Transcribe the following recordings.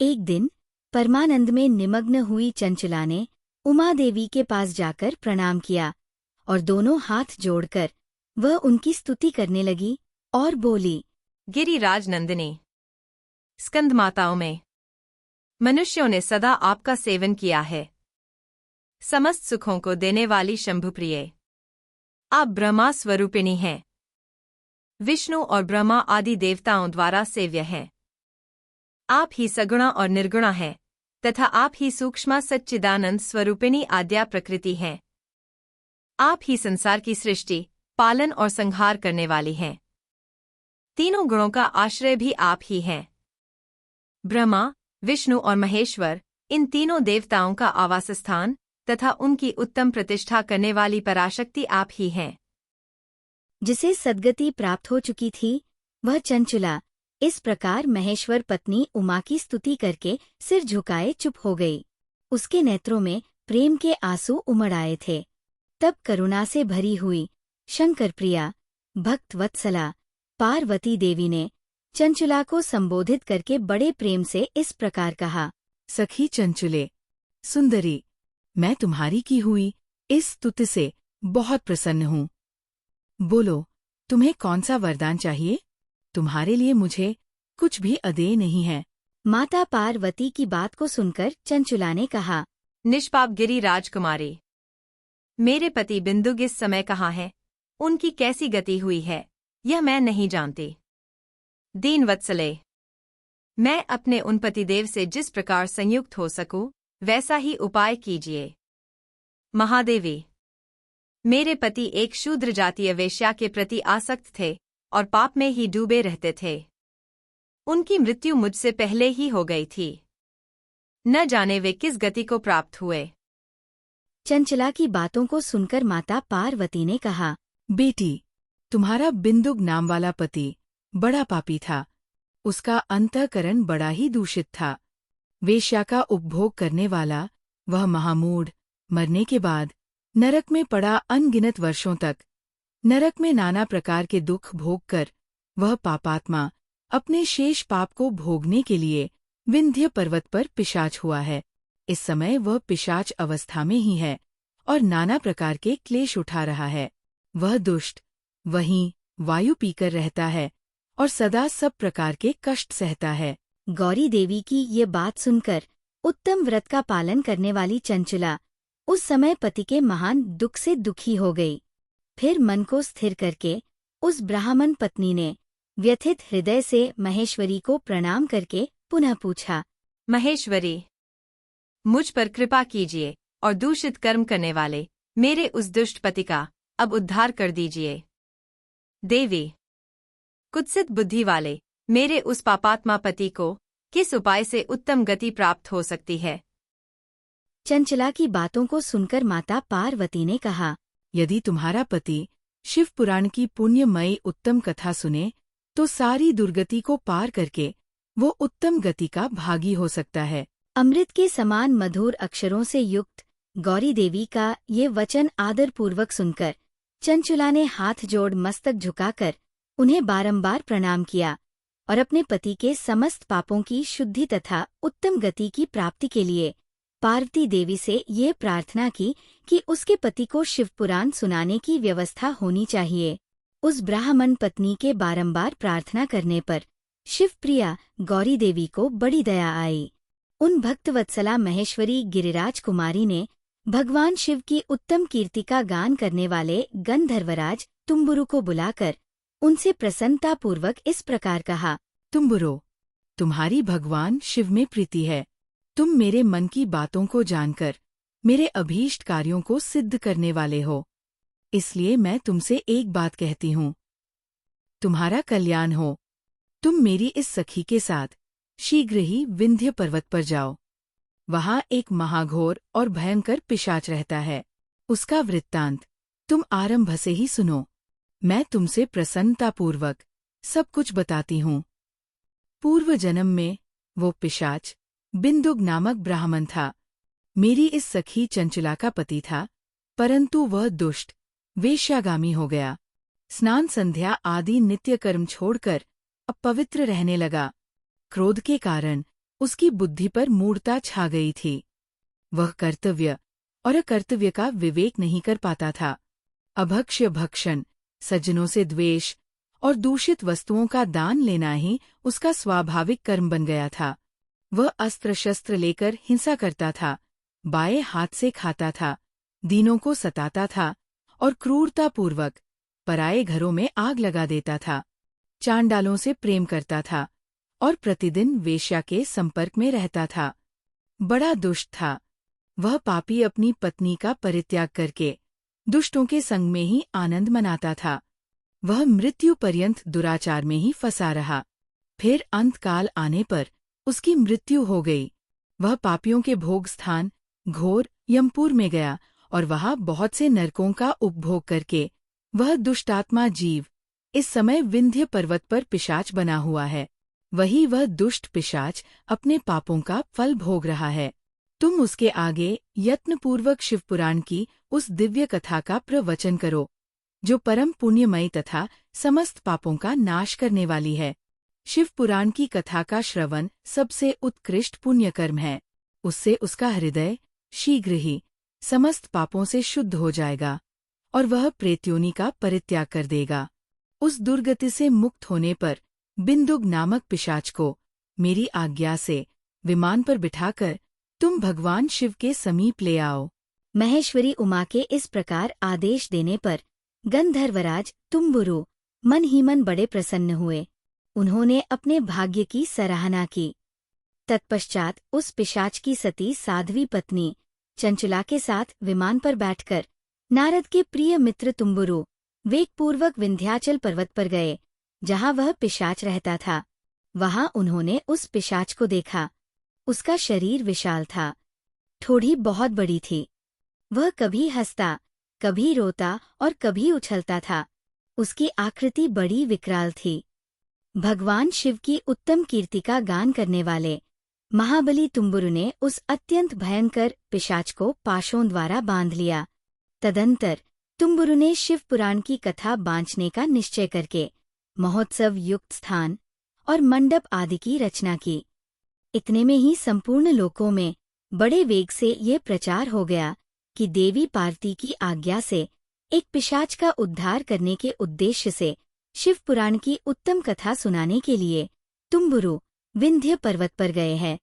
एक दिन परमानंद में निमग्न हुई चंचला ने उमा देवी के पास जाकर प्रणाम किया और दोनों हाथ जोड़कर वह उनकी स्तुति करने लगी और बोली, गिरिराज नंदिनी, स्कंद माताओं में मनुष्यों ने सदा आपका सेवन किया है। समस्त सुखों को देने वाली शंभुप्रिय, आप ब्रह्मा स्वरूपिणी हैं। विष्णु और ब्रह्मा आदि देवताओं द्वारा सेव्य हैं। आप ही सगुणा और निर्गुणा हैं तथा आप ही सूक्ष्म सच्चिदानंद स्वरूपिणी आद्या प्रकृति हैं। आप ही संसार की सृष्टि, पालन और संहार करने वाली हैं। तीनों गुणों का आश्रय भी आप ही हैं। ब्रह्मा, विष्णु और महेश्वर, इन तीनों देवताओं का आवास स्थान तथा उनकी उत्तम प्रतिष्ठा करने वाली पराशक्ति आप ही हैं। जिसे सद्गति प्राप्त हो चुकी थी, वह चंचला इस प्रकार महेश्वर पत्नी उमा की स्तुति करके सिर झुकाए चुप हो गई। उसके नेत्रों में प्रेम के आंसू उमड़ आए थे। तब करुणा से भरी हुई शंकर प्रिया, भक्त वत्सला पार्वती देवी ने चंचला को संबोधित करके बड़े प्रेम से इस प्रकार कहा, सखी चंचले, सुंदरी, मैं तुम्हारी की हुई इस स्तुति से बहुत प्रसन्न हूँ। बोलो, तुम्हें कौन सा वरदान चाहिए? तुम्हारे लिए मुझे कुछ भी अदेय नहीं है। माता पार्वती की बात को सुनकर चंचला ने कहा, निष्पाप गिरि राजकुमारी, मेरे पति बिंदुग इस समय कहाँ हैं? उनकी कैसी गति हुई है, यह मैं नहीं जानती। दीन वत्सले, मैं अपने उन पतिदेव से जिस प्रकार संयुक्त हो सकूं, वैसा ही उपाय कीजिए। महादेवी, मेरे पति एक शूद्र जातीय वेश्या के प्रति आसक्त थे और पाप में ही डूबे रहते थे। उनकी मृत्यु मुझसे पहले ही हो गई थी। न जाने वे किस गति को प्राप्त हुए। चंचला की बातों को सुनकर माता पार्वती ने कहा, बेटी, तुम्हारा बिंदुग नाम वाला पति बड़ा पापी था। उसका अंतःकरण बड़ा ही दूषित था। वेश्या का उपभोग करने वाला वह महामूढ़ मरने के बाद नरक में पड़ा अनगिनत वर्षों तक। नरक में नाना प्रकार के दुख भोगकर वह पापात्मा अपने शेष पाप को भोगने के लिए विंध्य पर्वत पर पिशाच हुआ है। इस समय वह पिशाच अवस्था में ही है और नाना प्रकार के क्लेश उठा रहा है। वह दुष्ट वहीं वायु पीकर रहता है और सदा सब प्रकार के कष्ट सहता है। गौरी देवी की ये बात सुनकर उत्तम व्रत का पालन करने वाली चंचला उस समय पति के महान दुख से दुखी हो गई। फिर मन को स्थिर करके उस ब्राह्मण पत्नी ने व्यथित हृदय से महेश्वरी को प्रणाम करके पुनः पूछा, महेश्वरी, मुझ पर कृपा कीजिए और दूषित कर्म करने वाले मेरे उस दुष्ट पति का अब उद्धार कर दीजिए। देवी, कुत्सित बुद्धि वाले मेरे उस पापात्मा पति को किस उपाय से उत्तम गति प्राप्त हो सकती है? चंचला की बातों को सुनकर माता पार्वती ने कहा, यदि तुम्हारा पति शिव पुराण की पुण्यमयी उत्तम कथा सुने तो सारी दुर्गति को पार करके वो उत्तम गति का भागी हो सकता है। अमृत के समान मधुर अक्षरों से युक्त गौरी देवी का ये वचन आदरपूर्वक सुनकर चंचला ने हाथ जोड़ मस्तक झुकाकर उन्हें बारंबार प्रणाम किया और अपने पति के समस्त पापों की शुद्धि तथा उत्तम गति की प्राप्ति के लिए पार्वती देवी से ये प्रार्थना की कि उसके पति को शिवपुराण सुनाने की व्यवस्था होनी चाहिए। उस ब्राह्मण पत्नी के बारंबार प्रार्थना करने पर शिवप्रिया गौरी देवी को बड़ी दया आई। उन भक्तवत्सला महेश्वरी गिरिराज कुमारी ने भगवान शिव की उत्तम कीर्ति का गान करने वाले गंधर्वराज तुम्बुरु को बुलाकर उनसे प्रसन्नतापूर्वक इस प्रकार कहा, तुम्बुरो, तुम्हारी भगवान शिव में प्रीति है। तुम मेरे मन की बातों को जानकर मेरे अभीष्ट कार्यों को सिद्ध करने वाले हो। इसलिए मैं तुमसे एक बात कहती हूँ, तुम्हारा कल्याण हो। तुम मेरी इस सखी के साथ शीघ्र ही विंध्य पर्वत पर जाओ। वहाँ एक महाघोर और भयंकर पिशाच रहता है। उसका वृत्तांत तुम आरंभ से ही सुनो। मैं तुमसे प्रसन्नतापूर्वक सब कुछ बताती हूँ। पूर्व जन्म में वो पिशाच बिंदुग नामक ब्राह्मण था। मेरी इस सखी चंचला का पति था, परंतु वह दुष्ट वेश्यागामी हो गया। स्नान संध्या आदि नित्य कर्म छोड़कर अपवित्र रहने लगा। क्रोध के कारण उसकी बुद्धि पर मूढ़ता छा गई थी। वह कर्तव्य और अकर्तव्य का विवेक नहीं कर पाता था। अभक्ष्य भक्षण, सज्जनों से द्वेष और दूषित वस्तुओं का दान लेना ही उसका स्वाभाविक कर्म बन गया था। वह अस्त्र शस्त्र लेकर हिंसा करता था, बाएं हाथ से खाता था, दीनों को सताता था और क्रूरतापूर्वक पराये घरों में आग लगा देता था। चांडालों से प्रेम करता था और प्रतिदिन वेश्या के संपर्क में रहता था। बड़ा दुष्ट था। वह पापी अपनी पत्नी का परित्याग करके दुष्टों के संग में ही आनंद मनाता था। वह मृत्यु पर्यंत दुराचार में ही फंसा रहा। फिर अंतकाल आने पर उसकी मृत्यु हो गई। वह पापियों के भोग स्थान घोर यमपुर में गया और वहां बहुत से नरकों का उपभोग करके वह दुष्टात्मा जीव इस समय विंध्य पर्वत पर पिशाच बना हुआ है। वही वह दुष्ट पिशाच अपने पापों का फल भोग रहा है। तुम उसके आगे यत्नपूर्वक शिवपुराण की उस दिव्य कथा का प्रवचन करो, जो परम पुण्यमयी तथा समस्त पापों का नाश करने वाली है। शिवपुराण की कथा का श्रवण सबसे उत्कृष्ट पुण्यकर्म है। उससे उसका हृदय शीघ्र ही समस्त पापों से शुद्ध हो जाएगा और वह प्रेत्योनि का परित्याग कर देगा। उस दुर्गति से मुक्त होने पर बिंदुक नामक पिशाच को मेरी आज्ञा से विमान पर बिठाकर तुम भगवान शिव के समीप ले आओ। महेश्वरी उमा के इस प्रकार आदेश देने पर गंधर्वराज तुम्बुरु मन ही मन बड़े प्रसन्न हुए। उन्होंने अपने भाग्य की सराहना की। तत्पश्चात उस पिशाच की सती साध्वी पत्नी चंचला के साथ विमान पर बैठकर नारद के प्रिय मित्र तुम्बुरु वेगपूर्वक विंध्याचल पर्वत पर गए, जहां वह पिशाच रहता था। वहां उन्होंने उस पिशाच को देखा। उसका शरीर विशाल था, ठोड़ी बहुत बड़ी थी। वह कभी हंसता, कभी रोता और कभी उछलता था। उसकी आकृति बड़ी विकराल थी। भगवान शिव की उत्तम कीर्ति का गान करने वाले महाबली तुम्बुरु ने उस अत्यंत भयंकर पिशाच को पाशों द्वारा बांध लिया। तदंतर तुम्बुरु ने शिव पुराण की कथा बांचने का निश्चय करके महोत्सव युक्त स्थान और मंडप आदि की रचना की। इतने में ही संपूर्ण लोकों में बड़े वेग से ये प्रचार हो गया कि देवी पार्वती की आज्ञा से एक पिशाच का उद्धार करने के उद्देश्य से शिव पुराण की उत्तम कथा सुनाने के लिए तुम्बुरु विंध्य पर्वत पर गए हैं।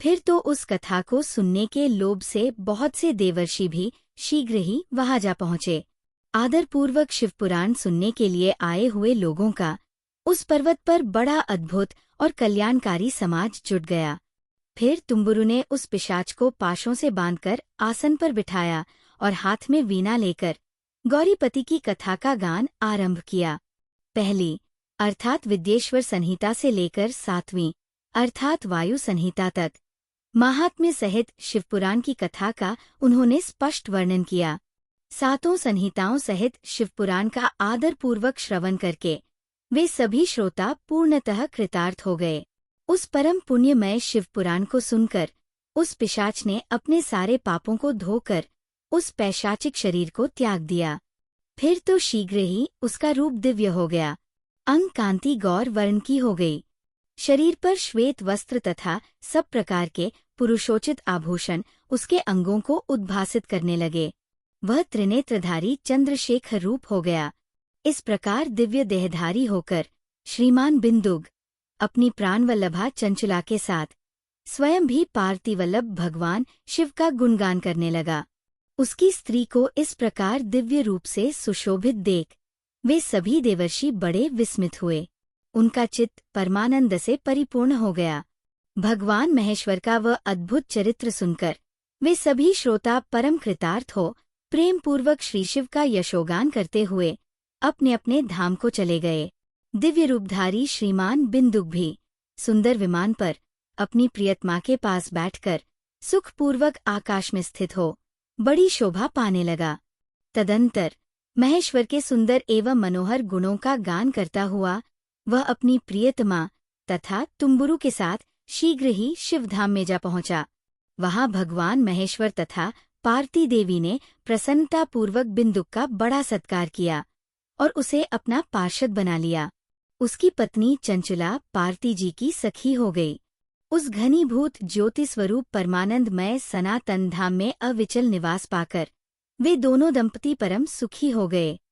फिर तो उस कथा को सुनने के लोभ से बहुत से देवर्षि भी शीघ्र ही वहां जा पहुंचे। आदरपूर्वक शिवपुराण सुनने के लिए आए हुए लोगों का उस पर्वत पर बड़ा अद्भुत और कल्याणकारी समाज जुट गया। फिर तुम्बुरु ने उस पिशाच को पाशों से बांधकर आसन पर बिठाया और हाथ में वीणा लेकर गौरीपति की कथा का गान आरंभ किया। पहली अर्थात विद्येश्वर संहिता से लेकर 7वीं अर्थात वायु संहिता तक महात्म्य सहित शिवपुराण की कथा का उन्होंने स्पष्ट वर्णन किया। 7 संहिताओं सहित शिवपुराण का आदरपूर्वक श्रवण करके वे सभी श्रोता पूर्णतः कृतार्थ हो गए। उस परम पुण्यमय शिवपुराण को सुनकर उस पिशाच ने अपने सारे पापों को धोकर उस पैशाचिक शरीर को त्याग दिया। फिर तो शीघ्र ही उसका रूप दिव्य हो गया। अंग कांति गौर वर्ण की हो गई। शरीर पर श्वेत वस्त्र तथा सब प्रकार के पुरुषोचित आभूषण उसके अंगों को उद्भासित करने लगे। वह त्रिनेत्रधारी चंद्रशेखर रूप हो गया। इस प्रकार दिव्य देहधारी होकर श्रीमान बिंदुग अपनी प्राणवल्लभा चंचला के साथ स्वयं भी पार्थिवल्लभ भगवान शिव का गुणगान करने लगा। उसकी स्त्री को इस प्रकार दिव्य रूप से सुशोभित देख वे सभी देवर्षि बड़े विस्मित हुए। उनका चित्त परमानंद से परिपूर्ण हो गया। भगवान महेश्वर का वह अद्भुत चरित्र सुनकर वे सभी श्रोता परम कृतार्थ हो प्रेम पूर्वक श्री शिव का यशोगान करते हुए अपने अपने धाम को चले गए। दिव्य रूपधारी श्रीमान बिंदुक भी सुंदर विमान पर अपनी प्रियतमा के पास बैठकर सुखपूर्वक आकाश में स्थित हो बड़ी शोभा पाने लगा। तदंतर महेश्वर के सुंदर एवं मनोहर गुणों का गान करता हुआ वह अपनी प्रियतमा तथा तुम्बुरु के साथ शीघ्र ही शिवधाम में जा पहुंचा। वहां भगवान महेश्वर तथा पार्वती देवी ने प्रसन्नतापूर्वक बिंदुक का बड़ा सत्कार किया और उसे अपना पार्षद बना लिया। उसकी पत्नी चंचला पार्वती जी की सखी हो गई। उस घनीभूत ज्योति स्वरूप परमानंदमय सनातन धाम में अविचल निवास पाकर वे दोनों दंपति परम सुखी हो गए।